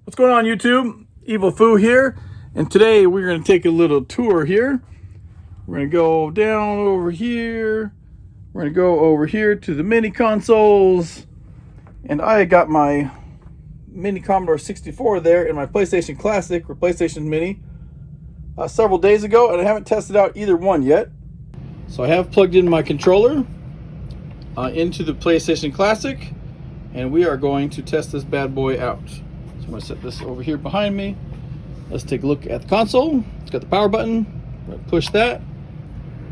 What's going on, YouTube? Evil Foo here, and today we're going to take a little tour here. We're going to go down over here. We're going to go over here to the mini consoles, and I got my mini Commodore 64 there and my PlayStation Classic or PlayStation Mini several days ago, and I haven't tested out either one yet. So I have plugged in my controller into the PlayStation Classic, and we are going to test this bad boy out. I'm going to set this over here behind me. Let's take a look at the console. It's got the power button. We're going to push that.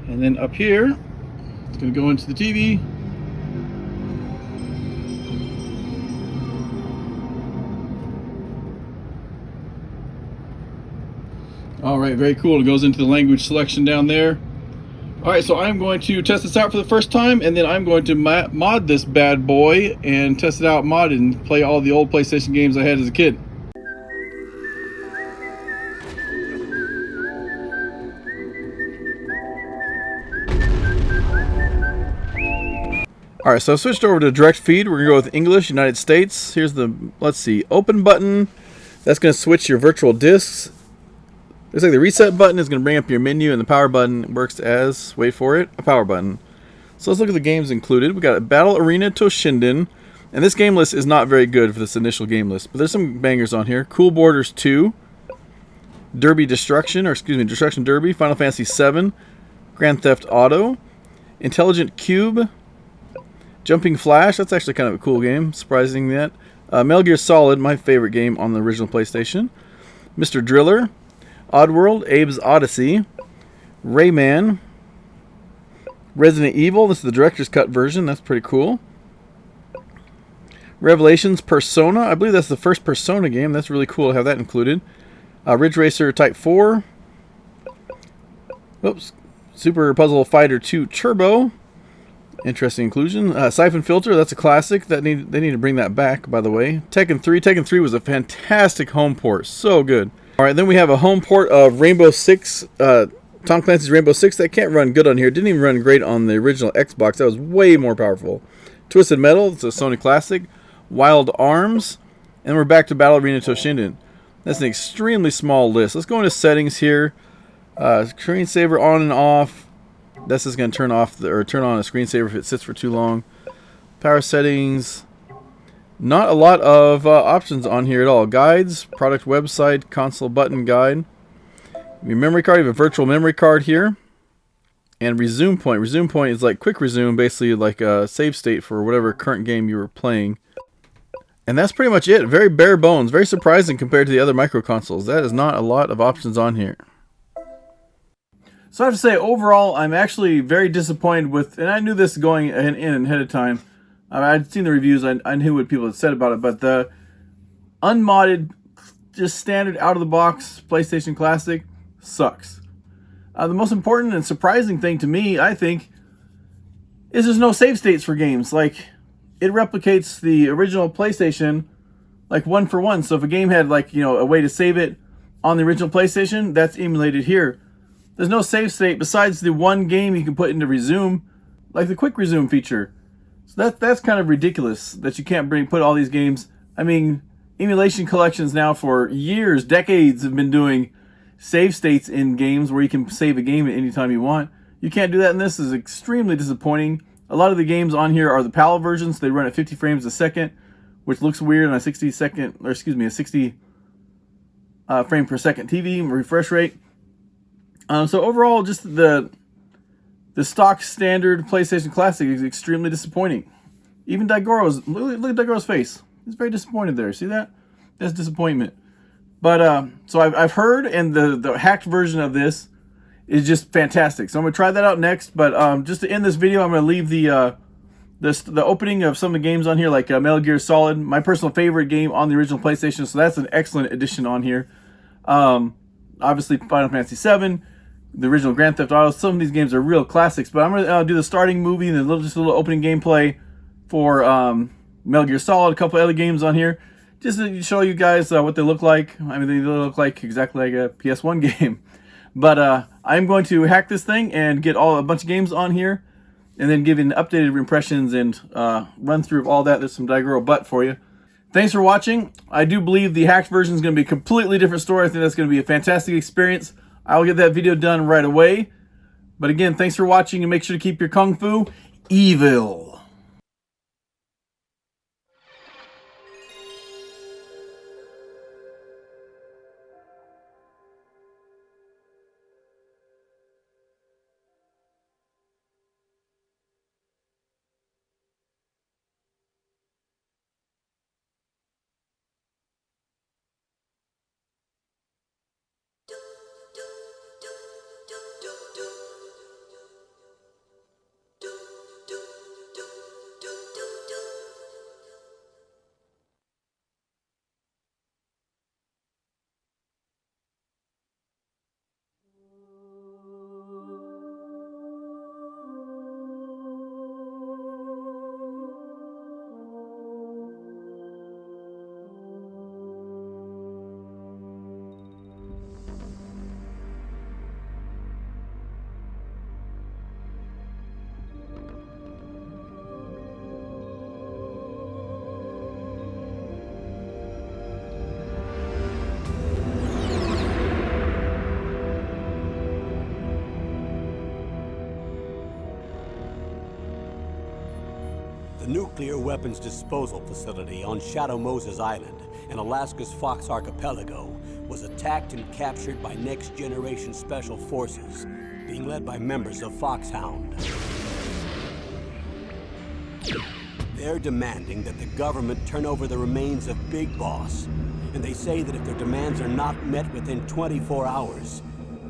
And then up here, it's going to go into the TV. All right, very cool. It goes into the language selection down there. All right, so I'm going to test this out for the first time, and then I'm going to mod this bad boy and test it out modded and play all the old PlayStation games I had as a kid. All right, so I switched over to direct feed. We're gonna go with English, United States. Here's the, let's see, open button. That's gonna switch your virtual disks. Looks like the reset button is going to bring up your menu, and the power button works as, wait for it, a power button. So let's look at the games included. We got a Battle Arena Toshinden, and this game list is not very good for this initial game list, but there's some bangers on here. Cool Borders 2, Derby Destruction, or excuse me, Destruction Derby, Final Fantasy 7, Grand Theft Auto, Intelligent Cube, Jumping Flash. That's actually kind of a cool game, surprising that. Metal Gear Solid, my favorite game on the original PlayStation. Mr. Driller, Oddworld, Abe's Odyssey, Rayman, Resident Evil. This is the director's cut version. That's pretty cool. Revelations, Persona. I believe that's the first Persona game. That's really cool to have that included. Ridge Racer Type 4. Oops. Super Puzzle Fighter 2 Turbo. Interesting inclusion. Siphon Filter. That's a classic. They need to bring that back, by the way. Tekken 3. Tekken 3 was a fantastic home port. So good. Alright, then we have a home port of Rainbow Six, Tom Clancy's Rainbow Six. That can't run good on here. Didn't even run great on the original Xbox. That was way more powerful. Twisted Metal, it's a Sony classic. Wild Arms, and we're back to Battle Arena Toshinden. That's an extremely small list. Let's go into settings here. Screensaver on and off. That's just going to turn off turn on a screensaver if it sits for too long. Power settings. Not a lot of options on here at all. Guides, product website, console button guide. Your memory card, you have a virtual memory card here. And resume point. Resume point is like quick resume, basically like a save state for whatever current game you were playing. And that's pretty much it. Very bare bones. Very surprising compared to the other micro consoles. That is not a lot of options on here. So I have to say, overall, I'm actually very disappointed with, and I knew this going in ahead of time. I'd seen the reviews, I knew what people had said about it, but the unmodded, just standard out-of-the-box PlayStation Classic sucks. The most important and surprising thing to me, I think, is there's no save states for games. Like, it replicates the original PlayStation, like, one for one. So if a game had, like, you know, a way to save it on the original PlayStation, that's emulated here. There's no save state besides the one game you can put into resume, like the quick resume feature. So that's kind of ridiculous that you can't put all these games. I mean, emulation collections now for years, decades have been doing save states in games where you can save a game at any time you want. You can't do that in this. Is extremely disappointing. A lot of the games on here are the PAL versions. They run at 50 frames a second, which looks weird on a 60 frame per second TV refresh rate. So overall, just the stock standard PlayStation Classic is extremely disappointing. Even Daigoro's, look at Daigoro's face. He's very disappointed there. See that? That's disappointment. But, so I've heard, and the hacked version of this is just fantastic. So I'm going to try that out next. But just to end this video, I'm going to leave the opening of some of the games on here, like Metal Gear Solid, my personal favorite game on the original PlayStation. So that's an excellent addition on here. Obviously, Final Fantasy 7. The original Grand Theft Auto. Some of these games are real classics, but I'm going to do the starting movie and just a little opening gameplay for Metal Gear Solid, a couple other games on here, just to show you guys what they look like. I mean, they look like exactly like a PS1 game. But I'm going to hack this thing and get a bunch of games on here, and then give you an updated impressions and run through of all that. There's some Daigoro butt for you. Thanks for watching. I do believe the hacked version is going to be a completely different story. I think that's going to be a fantastic experience. I will get that video done right away. But again, thanks for watching, and make sure to keep your kung fu evil. The nuclear weapons disposal facility on Shadow Moses Island in Alaska's Fox Archipelago was attacked and captured by next-generation special forces, being led by members of Foxhound. They're demanding that the government turn over the remains of Big Boss, and they say that if their demands are not met within 24 hours,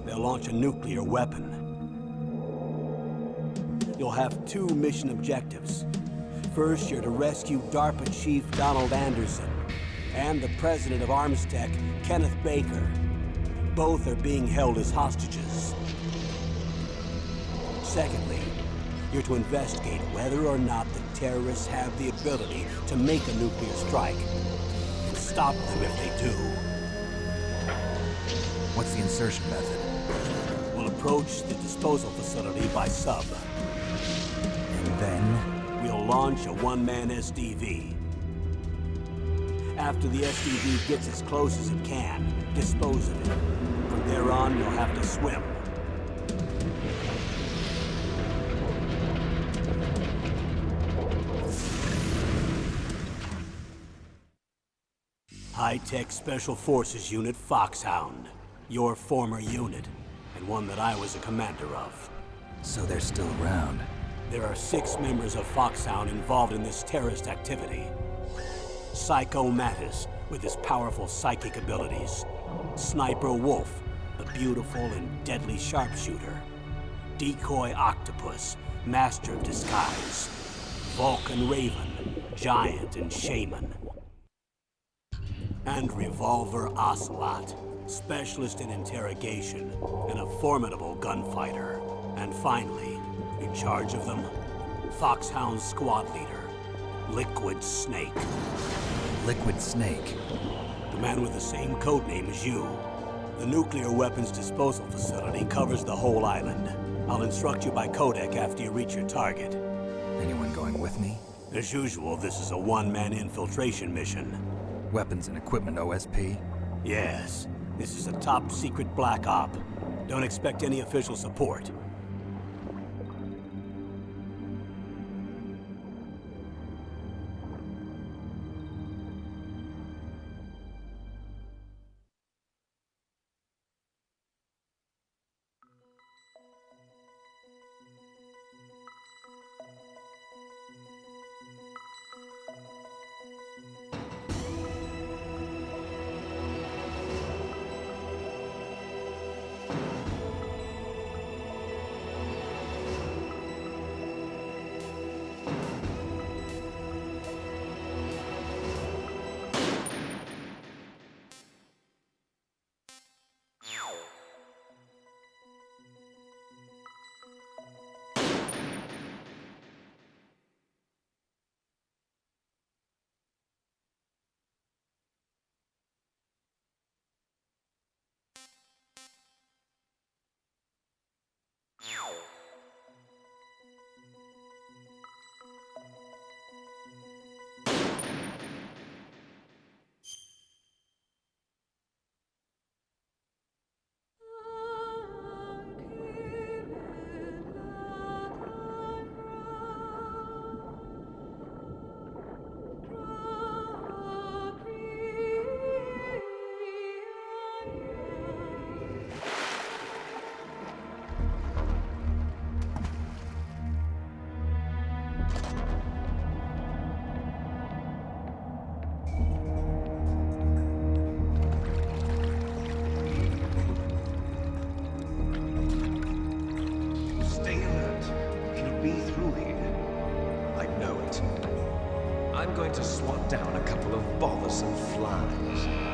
they'll launch a nuclear weapon. You'll have two mission objectives. First, you're to rescue DARPA Chief Donald Anderson and the president of Armstech, Kenneth Baker. Both are being held as hostages. Secondly, you're to investigate whether or not the terrorists have the ability to make a nuclear strike and stop them if they do. What's the insertion method? We'll approach the disposal facility by sub. And then? We'll launch a one-man SDV. After the SDV gets as close as it can, dispose of it. From there on, you'll have to swim. High-tech Special Forces Unit Foxhound. Your former unit, and one that I was a commander of. So they're still around. There are 6 members of Foxhound involved in this terrorist activity. Psycho Mattis, with his powerful psychic abilities. Sniper Wolf, the beautiful and deadly sharpshooter. Decoy Octopus, master of disguise. Vulcan Raven, giant and shaman. And Revolver Ocelot, specialist in interrogation and a formidable gunfighter. And finally, in charge of them, Foxhound's squad leader, Liquid Snake. Liquid Snake? The man with the same codename as you. The nuclear weapons disposal facility covers the whole island. I'll instruct you by codec after you reach your target. Anyone going with me? As usual, this is a one-man infiltration mission. Weapons and equipment OSP? Yes. This is a top-secret black op. Don't expect any official support. down a couple of bothersome flies.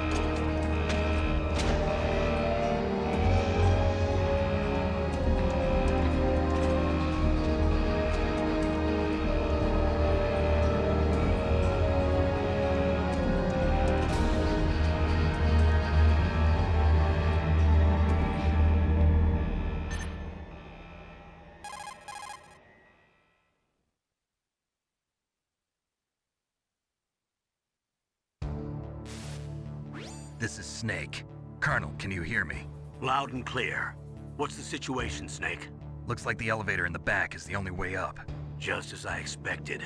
This is Snake. Colonel, can you hear me? Loud and clear. What's the situation, Snake? Looks like the elevator in the back is the only way up. Just as I expected.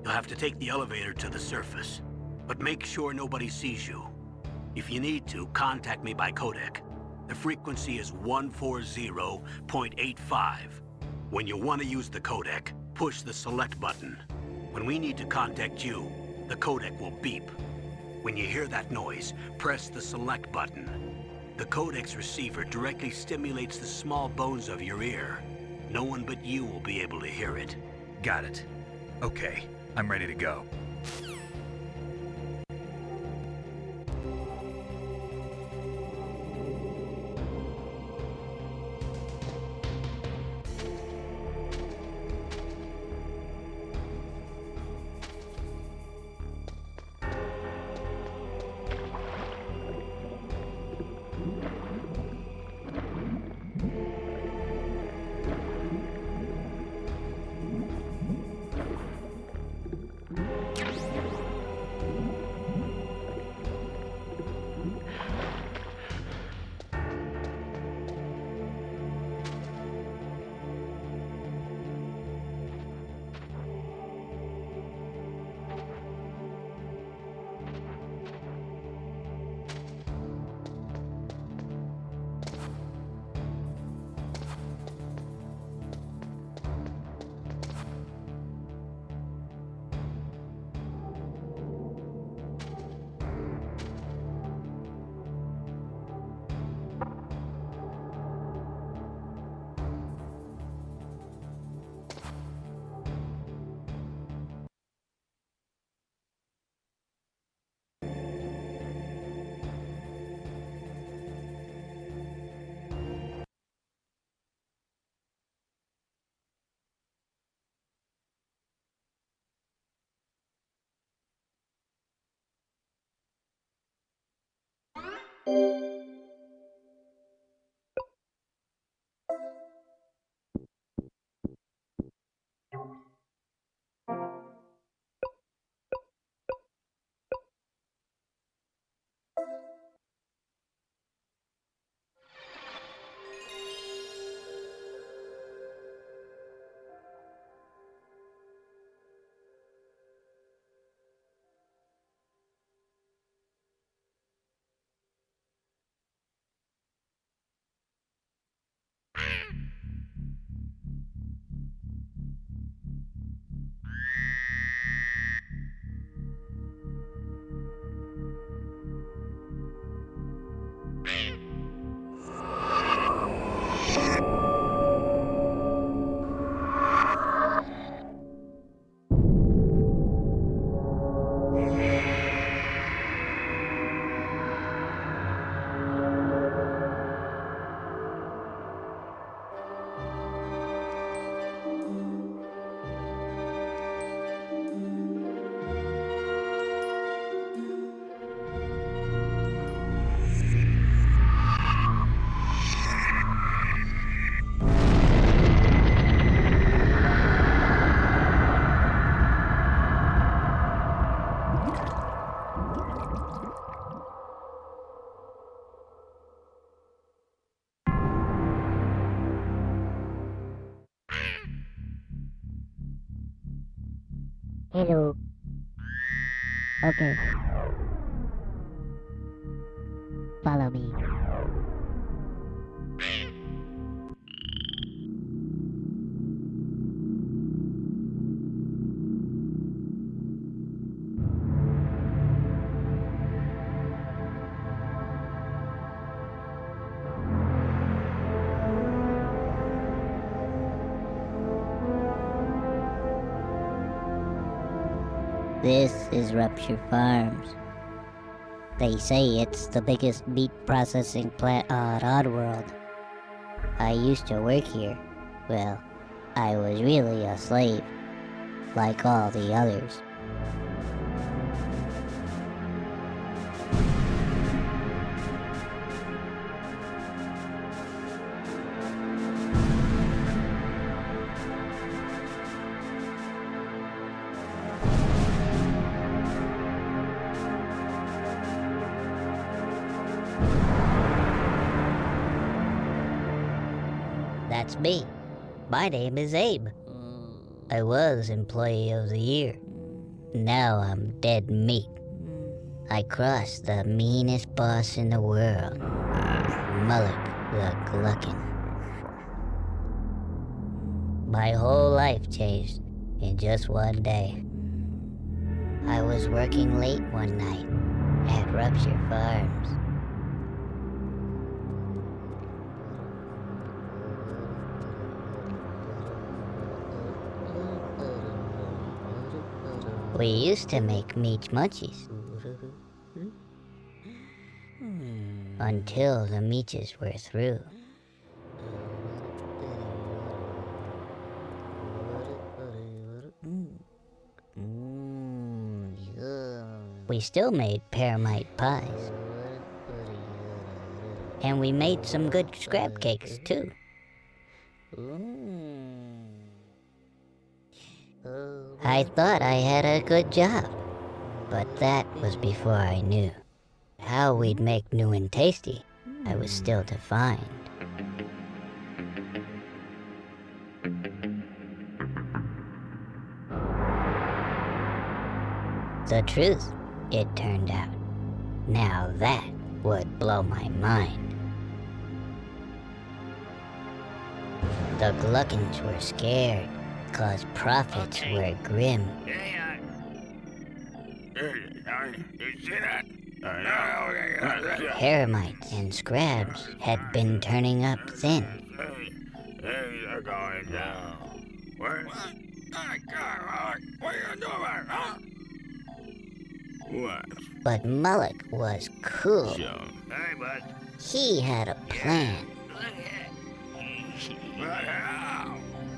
You'll have to take the elevator to the surface. But make sure nobody sees you. If you need to, contact me by codec. The frequency is 140.85. When you want to use the codec, push the select button. When we need to contact you, the codec will beep. When you hear that noise, press the select button. The codec's receiver directly stimulates the small bones of your ear. No one but you will be able to hear it. Got it. Okay, I'm ready to go. Hello. Okay. Follow me. This is Rupture Farms. They say it's the biggest meat processing plant on Oddworld. I used to work here. Well, I was really a slave, like all the others. That's me. My name is Abe. I was Employee of the Year. Now I'm dead meat. I crossed the meanest boss in the world, Mullock the Gluckin. My whole life changed in just one day. I was working late one night at Rupture Farms. We used to make meat munchies. Until the meaches were through. We still made paramite pies. And we made some good scrap cakes too. I thought I had a good job, but that was before I knew. How we'd make new and tasty, I was still to find. The truth, it turned out. Now that would blow my mind. The Gluckins were scared, 'cause profits were grim. Paramites and scrabs had been turning up thin. They're going down. What? What are you doing, huh? What? But Mullock was cool. Hey, bud. He had a plan.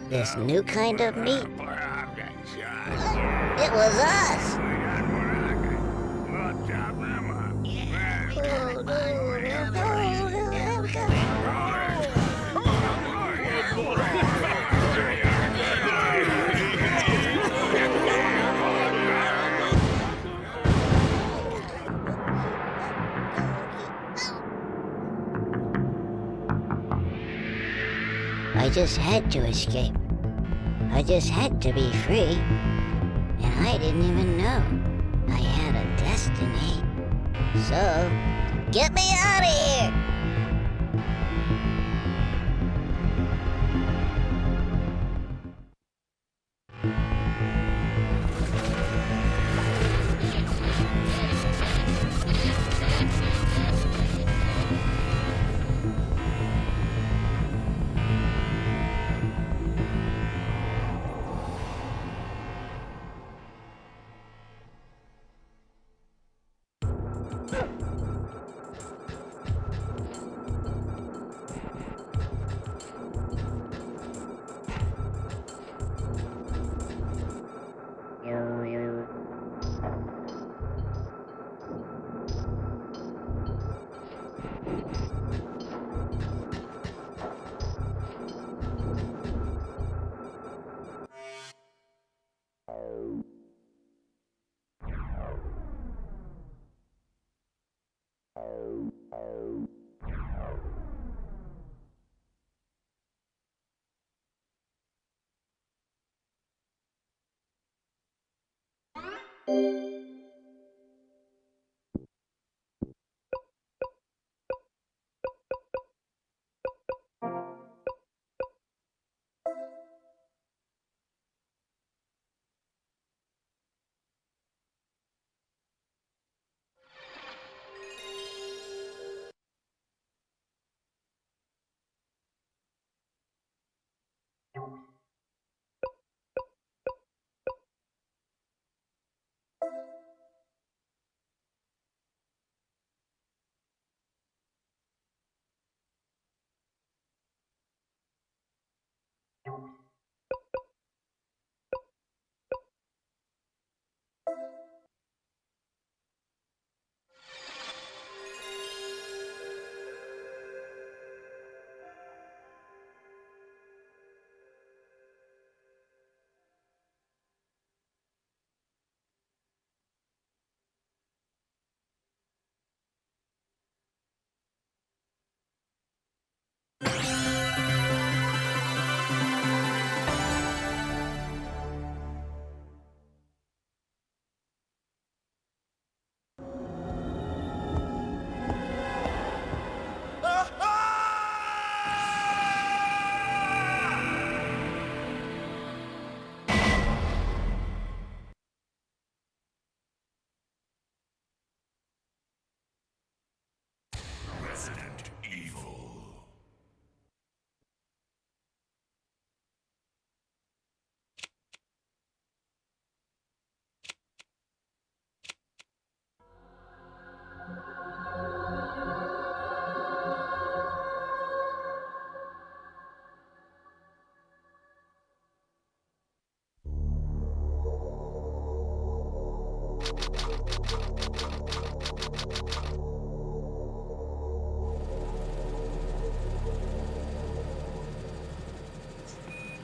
This new kind of meat. It was us! I just had to escape. I just had to be free. And I didn't even know I had a destiny. So, get me out of here!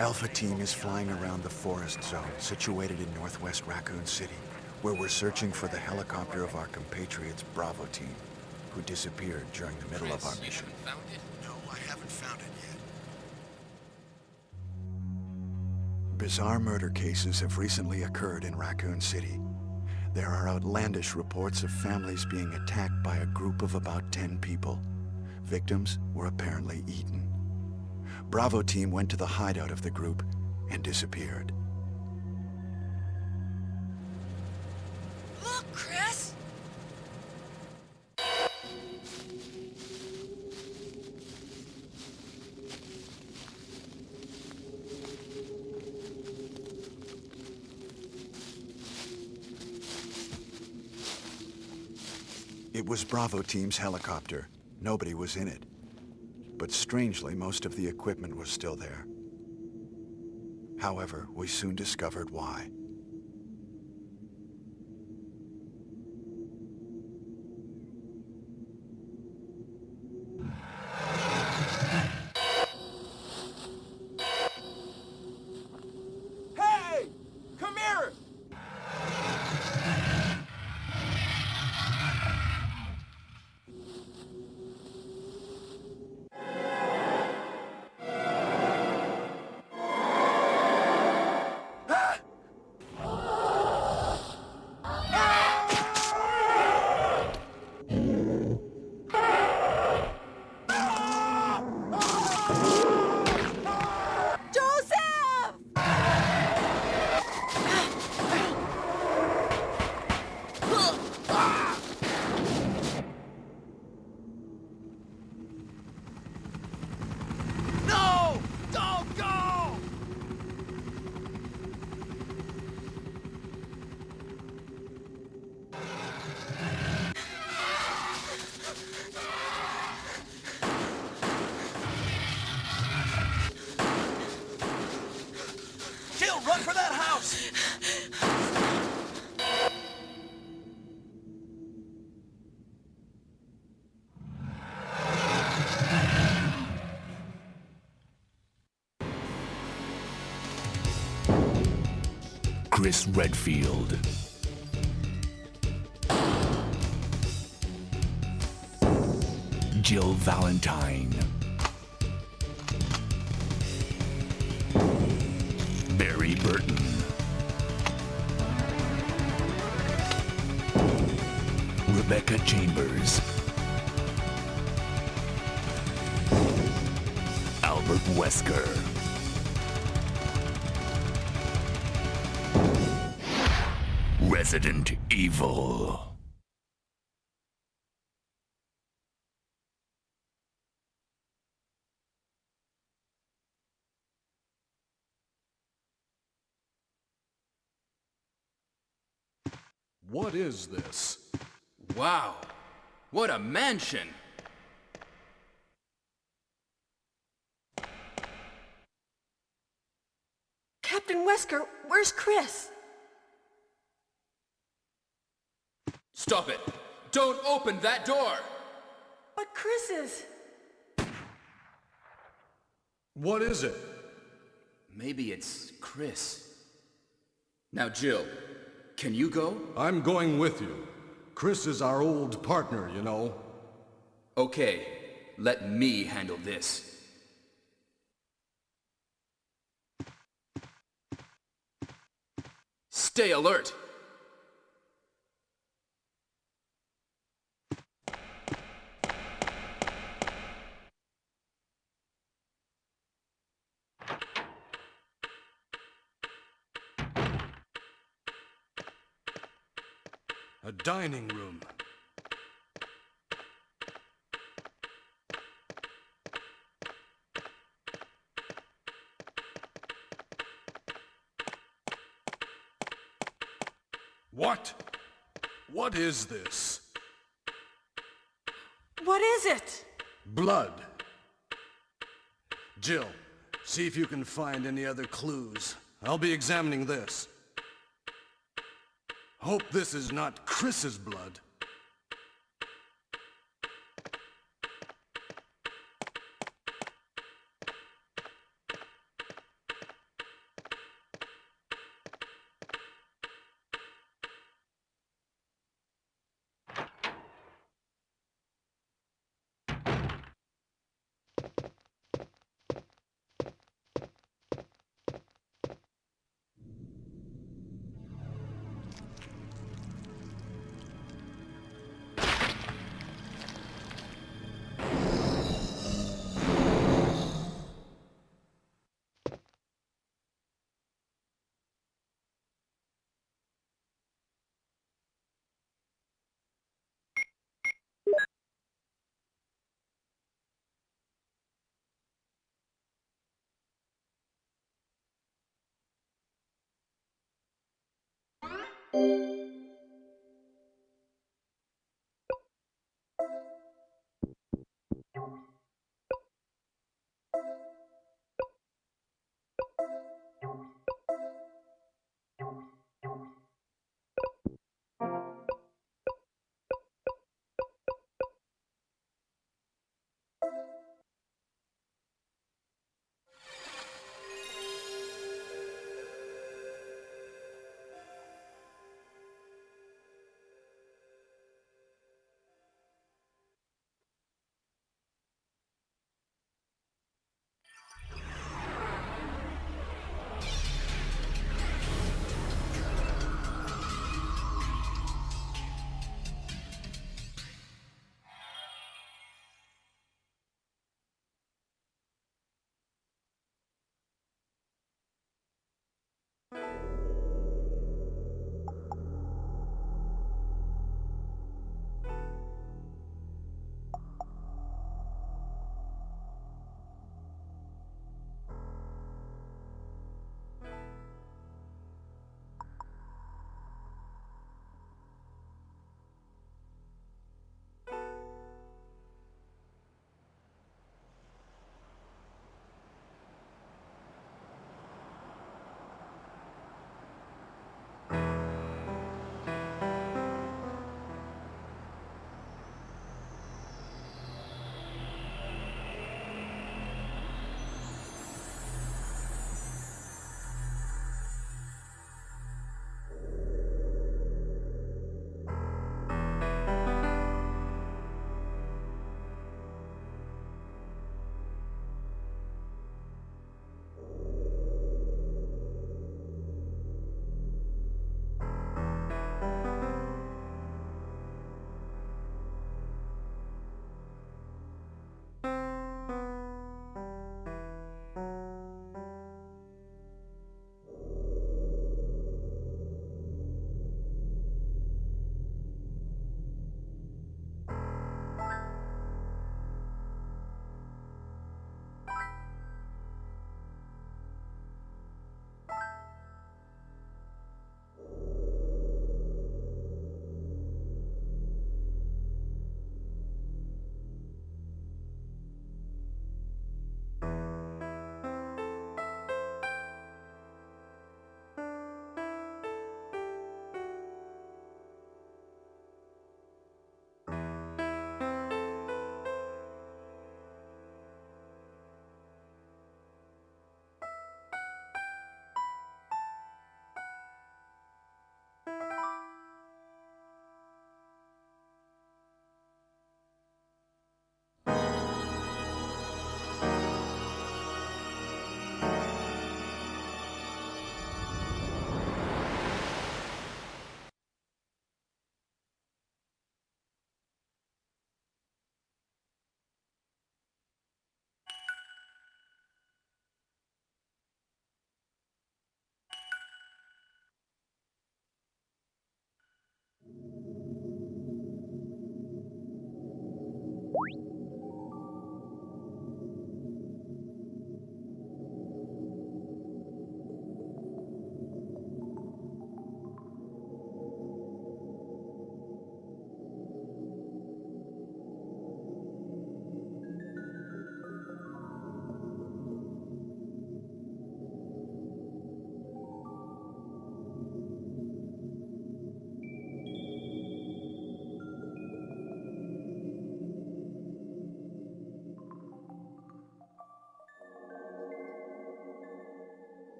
Alpha Team is flying around the forest zone situated in northwest Raccoon City, where we're searching for the helicopter of our compatriots Bravo Team, who disappeared during the middle of our mission. Found it? No, I haven't found it yet. Bizarre murder cases have recently occurred in Raccoon City. There are outlandish reports of families being attacked by a group of about 10 people. Victims were apparently eaten. Bravo Team went to the hideout of the group and disappeared. Look, Chris! It was Bravo Team's helicopter. Nobody was in it. But strangely, most of the equipment was still there. However, we soon discovered why. Hey! Come here! Joseph! No! Don't go! Jill, run for that house! Chris Redfield. Jill Valentine. Barry Burton. Rebecca Chambers. Albert Wesker. Resident Evil. What is this? Wow, what a mansion! Captain Wesker, where's Chris? Stop it! Don't open that door! But Chris is... What is it? Maybe it's Chris. Now, Jill, can you go? I'm going with you. Chris is our old partner, you know. Okay, let me handle this. Stay alert! A dining room. What? What is this? What is it? Blood. Jill, see if you can find any other clues. I'll be examining this. Hope this is not Chris's blood.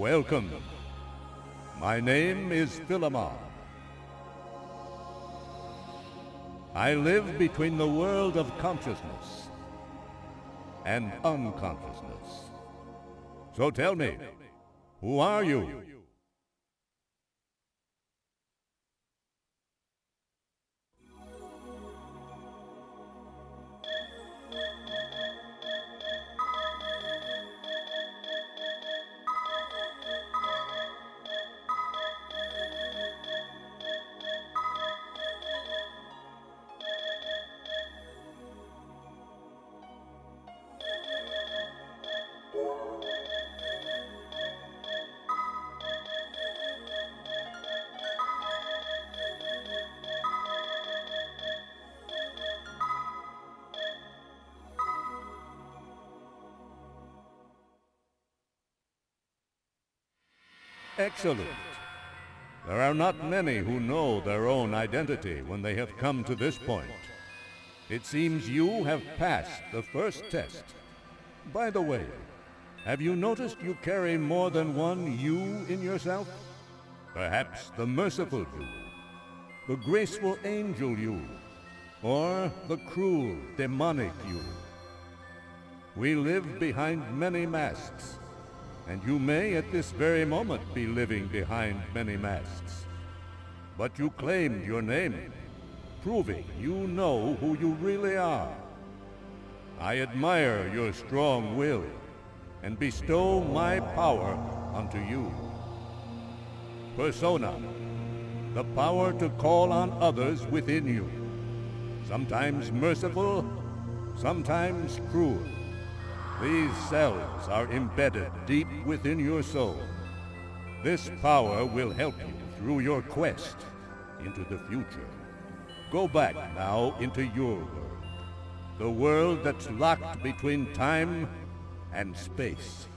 welcome. My name is Philemon. I live between the world of consciousness and unconsciousness. So tell me, who are you? Excellent. There are not many who know their own identity when they have come to this point. It seems you have passed the first test. By the way, have you noticed you carry more than one you in yourself? Perhaps the merciful you, the graceful angel you, or the cruel, demonic you. We live behind many masks. And you may at this very moment be living behind many masks. But you claimed your name, proving you know who you really are. I admire your strong will and bestow my power unto you. Persona, the power to call on others within you. Sometimes merciful, sometimes cruel. These cells are embedded deep within your soul. This power will help you through your quest into the future. Go back now into your world. The world that's locked between time and space.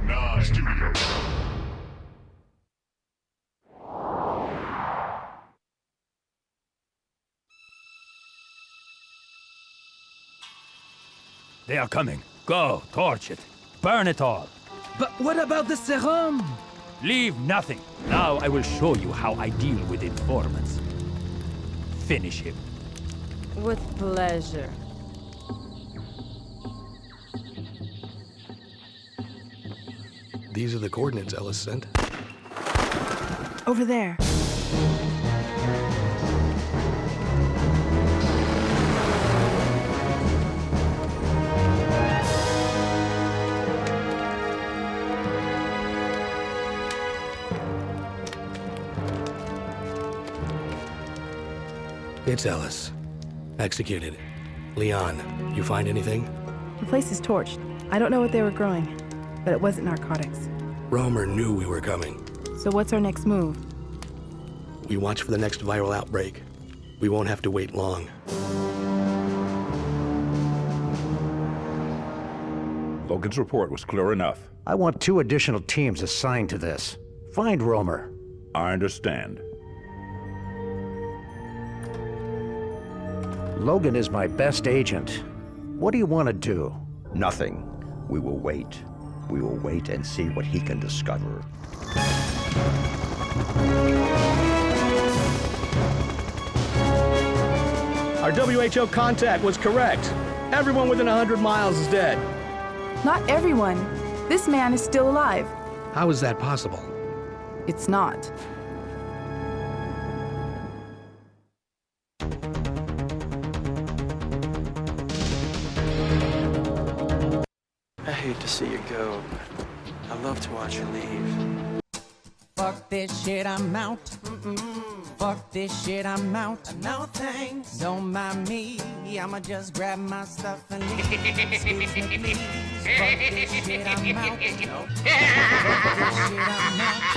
Nine Studio. They are coming. Go, torch it. Burn it all. But what about the serum? Leave nothing. Now I will show you how I deal with informants. Finish him. With pleasure. These are the coordinates Ellis sent. Over there. It's Ellis. Executed. Leon, you find anything? The place is torched. I don't know what they were growing, but it wasn't narcotics. Romer knew we were coming. So what's our next move? We watch for the next viral outbreak. We won't have to wait long. Logan's report was clear enough. I want 2 additional teams assigned to this. Find Romer. I understand. Logan is my best agent. What do you want to do? Nothing. We will wait. We will wait and see what he can discover. Our WHO contact was correct. Everyone within 100 miles is dead. Not everyone. This man is still alive. How is that possible? It's not. I hate to see you go, but I love to watch you leave. Fuck this shit, I'm out. Fuck this shit, I'm out. No thanks. Don't mind me. I'ma just grab my stuff and leave. Excuse me, please. Fuck this shit, I'm out. Fuck this shit, I'm out.